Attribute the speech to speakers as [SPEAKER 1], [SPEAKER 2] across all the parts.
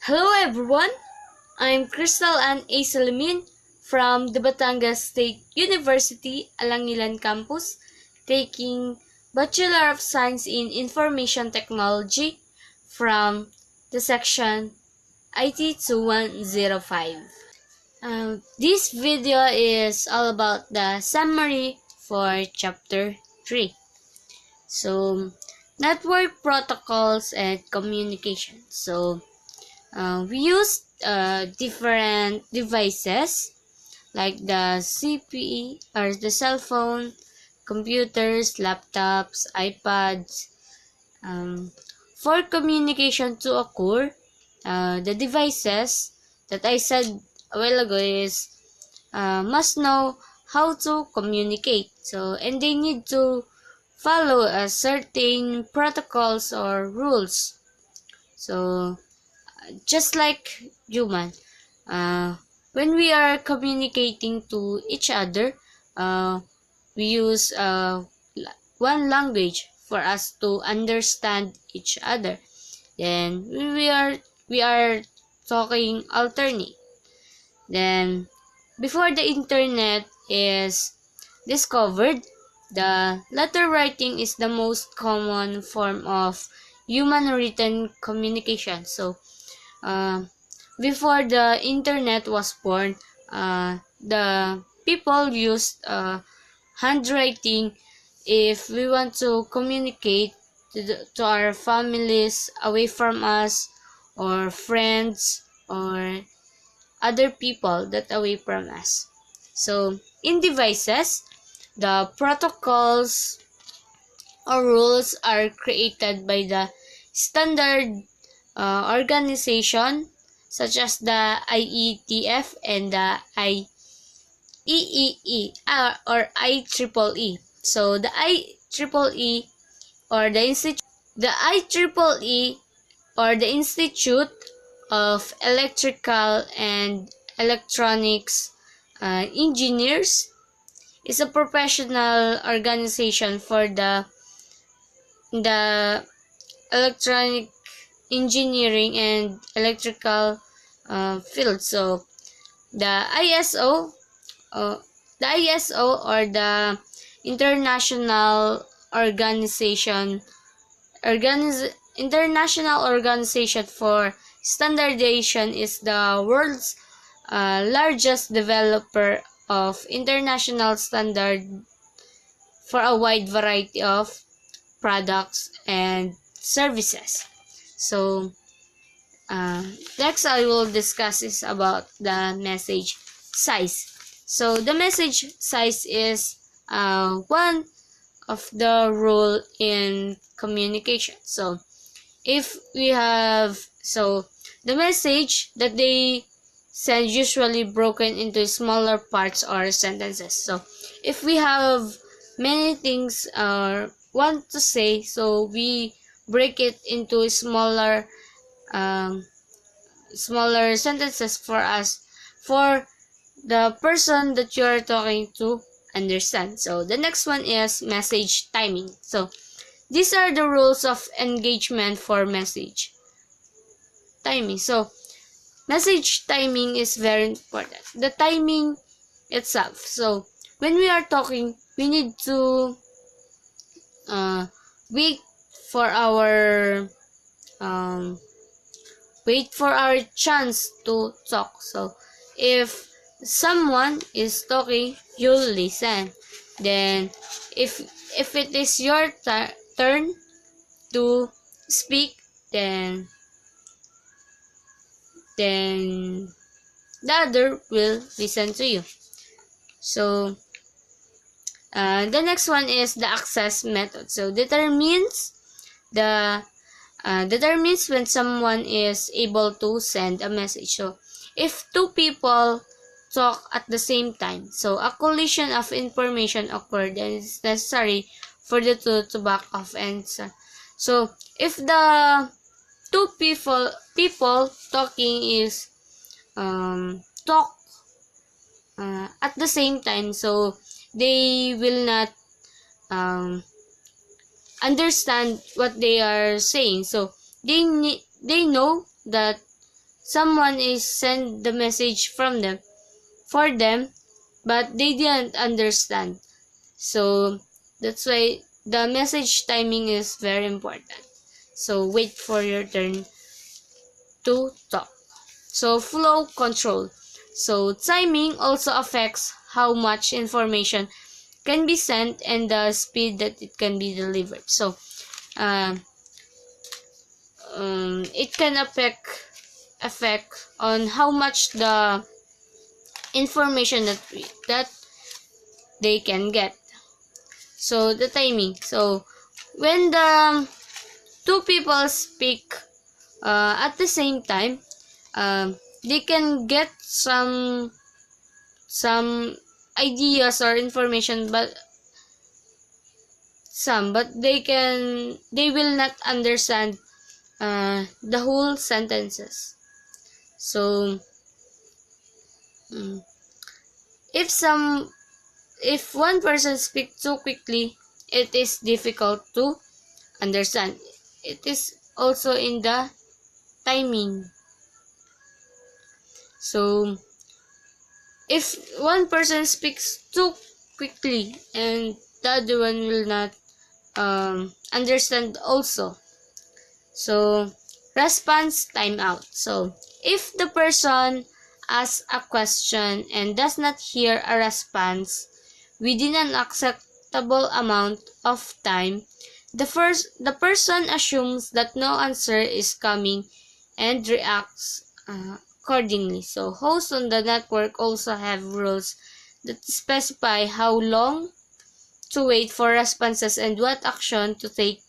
[SPEAKER 1] Hello everyone, I'm Kristel and Celemin from the Batangas State University, Alangilan campus, taking Bachelor of Science in Information Technology from the section IT 2105. This video is all about the summary for chapter 3. So, network protocols and communication. We used different devices like the CPE or the cell phone, computers, laptops, iPads. For communication to occur, the devices that I said a while ago is must know how to communicate. And they need to follow a certain protocols or rules. So, just like human, uh, when we are communicating to each other, uh, we use one language for us to understand each other. Then we are talking alternate. Then before the internet is discovered, the letter writing is the most common form of human written communication. Uh, Before the internet was born, the people used handwriting if we want to communicate to our families away from us, or friends, or other people that away from us. So, in devices, the protocols or rules are created by the standard organization such as the IETF and the IEEE or IEEE. So the IEEE or the Institute of Electrical and Electronics Engineers is a professional organization for the electronic engineering and electrical field. So the ISO, uh, or the International Organization International Organization for Standardization is the world's largest developer of international standard for a wide variety of products and services. So, next I will discuss is about the message size. So, the message size is one of the rule in communication. So, the message that they send usually broken into smaller parts or sentences. So, if we have many things want to say, so we break it into um, smaller sentences for the person that you're talking to understand. So the next one is message timing. So these are the rules of engagement for message timing. So message timing is very important. The timing itself. So when we are talking, we need to wait for our um, chance to talk. So if someone is talking, you'll listen. Then if it is your turn to speak, then the other will listen to you. So the next one is the access method. So determines when someone is able to send a message. So if two people talk at the same time, so a collision of information occurred and it's necessary for the two to back off. And so if the two people talking is talk at the same time, so they will not understand what they are saying. So they know that someone is send the message from them for them, but they didn't understand. So that's why the message timing is very important. So wait for your turn to talk. So flow control. So timing also affects how much information can be sent and the speed that it can be delivered. So uh, it can affect on how much the information that they can get. So the timing. So when the two people speak at the same time, they can get some ideas or information, but they will not understand the whole sentences. So if some if one person speaks too quickly, it is difficult to understand. It is also in the timing. So if one person speaks too quickly and the other one will not understand also. So response timeout. So if the person asks a question and does not hear a response within an acceptable amount of time, the person assumes that no answer is coming and reacts accordingly. So hosts on the network also have rules that specify how long to wait for responses and what action to take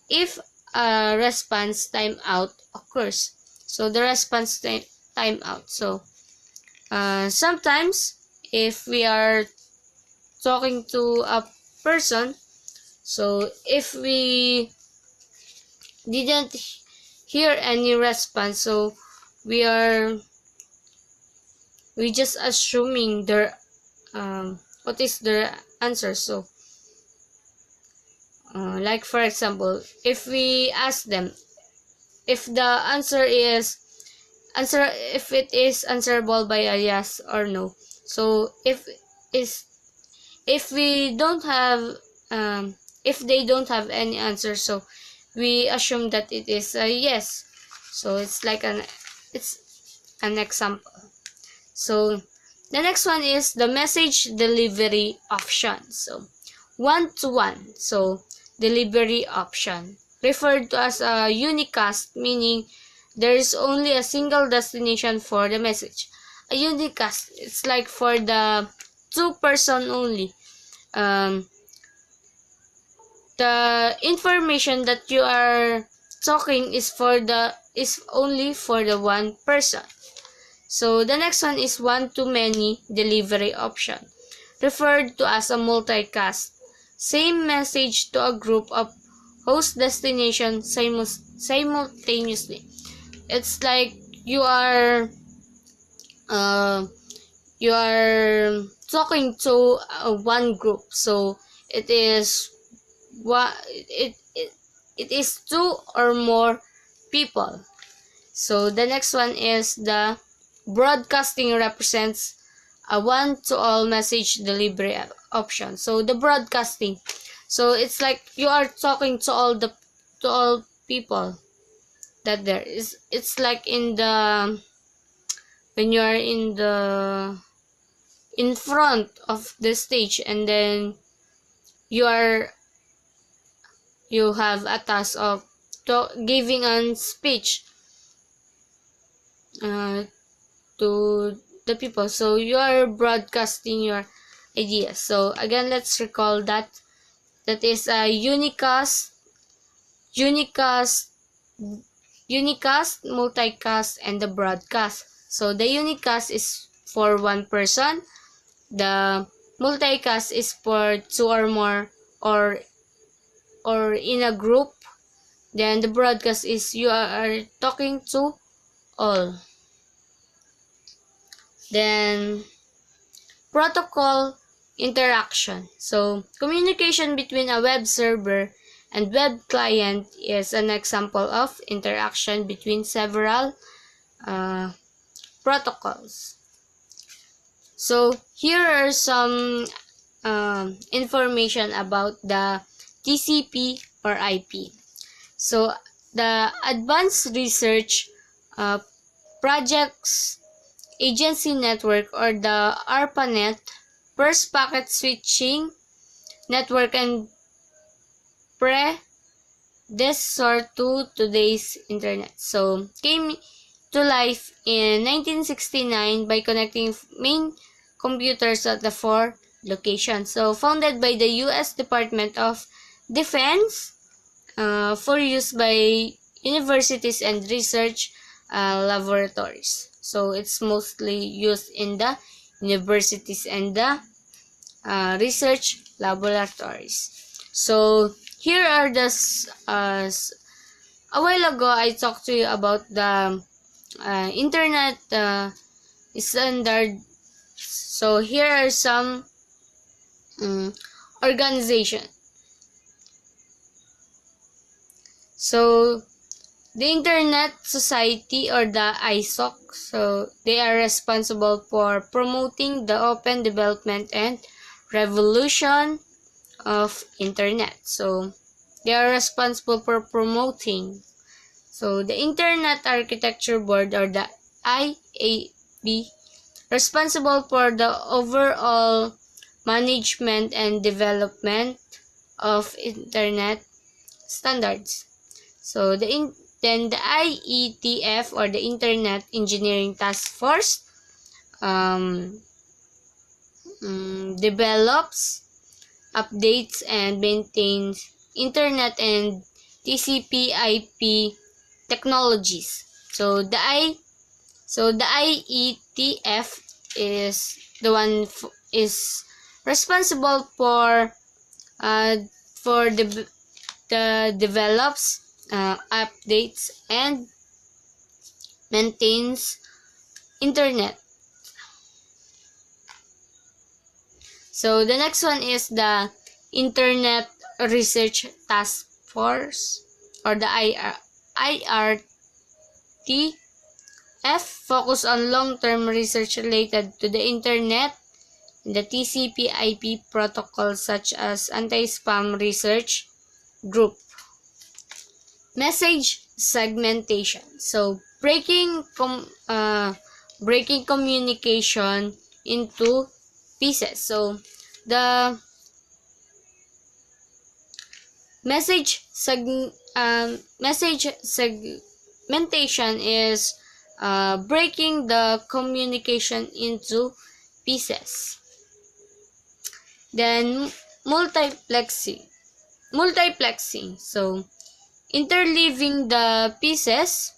[SPEAKER 1] if a response timeout occurs. So the response timeout. So sometimes if we are talking to a person, so if we didn't hear any response, so we just assuming their what is their answer. So like for example, if we ask them if the if it is answerable by a yes or no. So is if we don't have if they don't have any answer, so we assume that it is a yes. So it's an example. So the next one is the message delivery option. So one-to-one. So delivery option, referred to as a unicast, meaning there is only a single destination for the message. A unicast, it's like for the two person only. The information that you are talking is only for the one person. So the next one is one-to-many delivery option, referred to as a multicast. Same message to a group of host destinations simultaneously. It's like you are talking to one group. So it is it is two or more people. So the next one is the broadcasting, represents a one-to-all message delivery option. So the broadcasting, so it's like you are talking to all people that there is. It's like when you are in front of the stage, and then you have a task of giving a speech to the people. So you are broadcasting your ideas. So again, let's recall that is a unicast, multicast, and the broadcast. So the unicast is for one person, the multicast is for two or more, or in a group, then the broadcast is you are talking to all. Then protocol interaction. So communication between a web server and web client is an example of interaction between several protocols. So here are some information about the TCP or IP. So the Advanced Research Projects Agency Network, or the ARPANET, first packet switching network and predecessor to today's internet. So came to life in 1969 by connecting main computers at the four locations. So founded by the U.S. Department of Defense for use by universities and research laboratories. So it's mostly used in the universities and the research laboratories. So here are the a while ago I talked to you about the internet standard. So here are some organization. So the Internet Society, or the ISOC, so they are responsible for promoting the open development and revolution of internet. So they are responsible for promoting. So the Internet Architecture Board, or the IAB, responsible for the overall management and development of internet standards. So then the IETF, or the Internet Engineering Task Force, develops, updates, and maintains internet and TCP/IP technologies. So the IETF is the one is responsible for the develops, updates, and maintains internet. So the next one is the Internet Research Task Force, or the IRTF, focus on long-term research related to the internet and the TCP/IP protocols, such as anti-spam research group. Message segmentation. So breaking communication into pieces. So the message segmentation is breaking the communication into pieces. Then multiplexing. So interleaving the pieces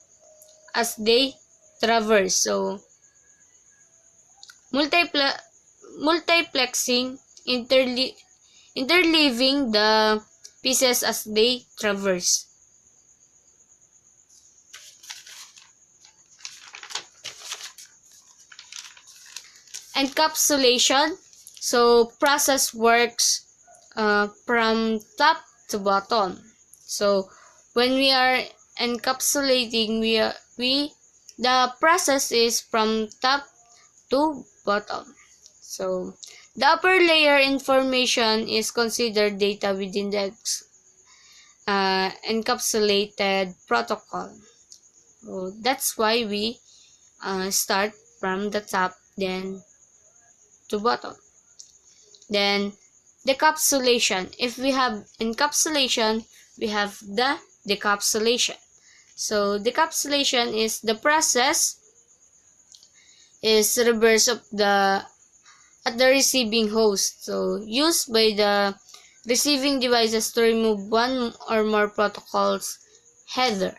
[SPEAKER 1] as they traverse. So multiplexing, interleaving the pieces as they traverse. Encapsulation. So process works from top to bottom. So when we are encapsulating, the process is from top to bottom. So the upper layer information is considered data within the encapsulated protocol. So that's why we start from the top, then to bottom. Then decapsulation. If we have encapsulation, we have the decapsulation. So decapsulation is the process is reverse of at the receiving host. So used by the receiving devices to remove one or more protocols header.